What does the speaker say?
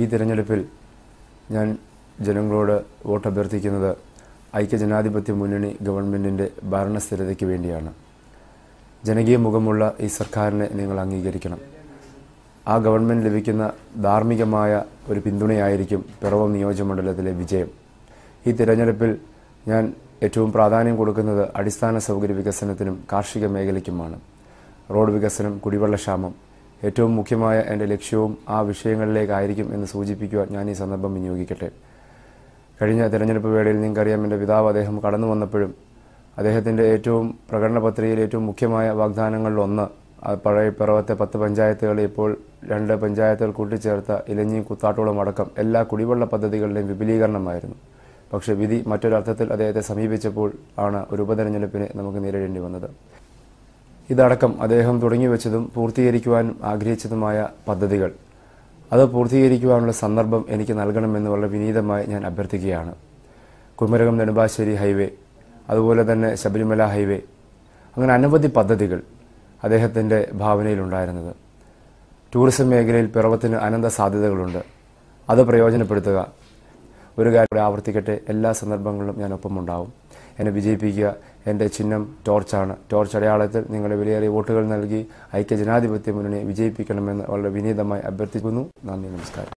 ഈ തിരഞ്ഞെടുപ്പിൽ ഞാൻ ജനങ്ങളോട് വോട്ട് അഭ്യർത്ഥിക്കുന്നത് ഐക്യജനാധിപത്യ മുന്നണി ഗവൺമെന്റിന്റെ ഭരണസ്ഥിരതയ്ക്ക് വേണ്ടിയാണ്. ജനകീയ മുഖമുള്ള ഈ സർക്കാരിനെ നിങ്ങൾ അംഗീകരിക്കണം. ആ ഗവൺമെന്റ് ലഭിക്കുന്ന ധാർമ്മികമായ ഒരു പിന്തുണയായിരിക്കും പിറവം നിയോജകമണ്ഡലത്തിലെ വിജയം. ഈ തിരഞ്ഞെടുപ്പിൽ ഞാൻ ഏറ്റവും പ്രാധാന്യം കൊടുക്കുന്നത് അടിസ്ഥാന സൗകര്യ വികസനത്തിനും കാർഷിക മേഖലയ്ക്കുമാണ്. റോഡ് വികസനം, കുടിവെള്ളക്ഷാമം ഏറ്റവും മുഖ്യമായ എൻ്റെ ലക്ഷ്യവും ആ വിഷയങ്ങളിലേക്കായിരിക്കും എന്ന് സൂചിപ്പിക്കുവാൻ ഞാൻ ഈ സന്ദർഭം വിനിയോഗിക്കട്ടെ. കഴിഞ്ഞ തിരഞ്ഞെടുപ്പ് വേളയിൽ നിങ്ങൾക്കറിയാം, എൻ്റെ പിതാവ് അദ്ദേഹം കടന്നു വന്നപ്പോഴും അദ്ദേഹത്തിൻ്റെ ഏറ്റവും പ്രകടന പത്രികയിൽ ഏറ്റവും മുഖ്യമായ വാഗ്ദാനങ്ങളിലൊന്ന് പഴയ പിറവത്തെ 10 പഞ്ചായത്തുകൾ ഇപ്പോൾ 2 പഞ്ചായത്തുകൾ കൂട്ടിച്ചേർത്ത ഇലഞ്ഞിയും കുത്താട്ടോളം അടക്കം എല്ലാ കുടിവെള്ള പദ്ധതികളുടെയും വിപുലീകരണമായിരുന്നു. പക്ഷേ വിധി മറ്റൊരർത്ഥത്തിൽ അദ്ദേഹത്തെ സമീപിച്ചപ്പോൾ ആണ് ഒരു ഉപതെരഞ്ഞെടുപ്പിനെ നമുക്ക് നേരിടേണ്ടി വന്നത്. ഇതടക്കം അദ്ദേഹം തുടങ്ങിവെച്ചതും പൂർത്തീകരിക്കുവാൻ ആഗ്രഹിച്ചതുമായ പദ്ധതികൾ അത് പൂർത്തീകരിക്കുവാനുള്ള സന്ദർഭം എനിക്ക് നൽകണമെന്ന് വളരെ വിനീതമായി ഞാൻ അഭ്യർത്ഥിക്കുകയാണ്. കുമരകം നെടുമ്പാശ്ശേരി ഹൈവേ, അതുപോലെ തന്നെ ശബരിമല ഹൈവേ, അങ്ങനെ അനവധി പദ്ധതികൾ അദ്ദേഹത്തിൻ്റെ ഭാവനയിലുണ്ടായിരുന്നത്. ടൂറിസം മേഖലയിൽ പിറവത്തിന് അനന്ത സാധ്യതകളുണ്ട്. അത് പ്രയോജനപ്പെടുത്തുക. ഒരു കാര്യം ആവർത്തിക്കട്ടെ, എല്ലാ സന്ദർഭങ്ങളിലും ഞാൻ ഒപ്പമുണ്ടാവും. എന്നെ വിജയിപ്പിക്കുക. എൻ്റെ ചിഹ്നം ടോർച്ചാണ്. ടോർച്ച് അടയാളത്തിൽ നിങ്ങളുടെ വിലയേറിയ വോട്ടുകൾ നൽകി ഐക്യജനാധിപത്യ മുന്നണിയെ വിജയിപ്പിക്കണമെന്ന് വളരെ വിനീതമായി അഭ്യർത്ഥിക്കുന്നു. നന്ദി, നമസ്കാരം.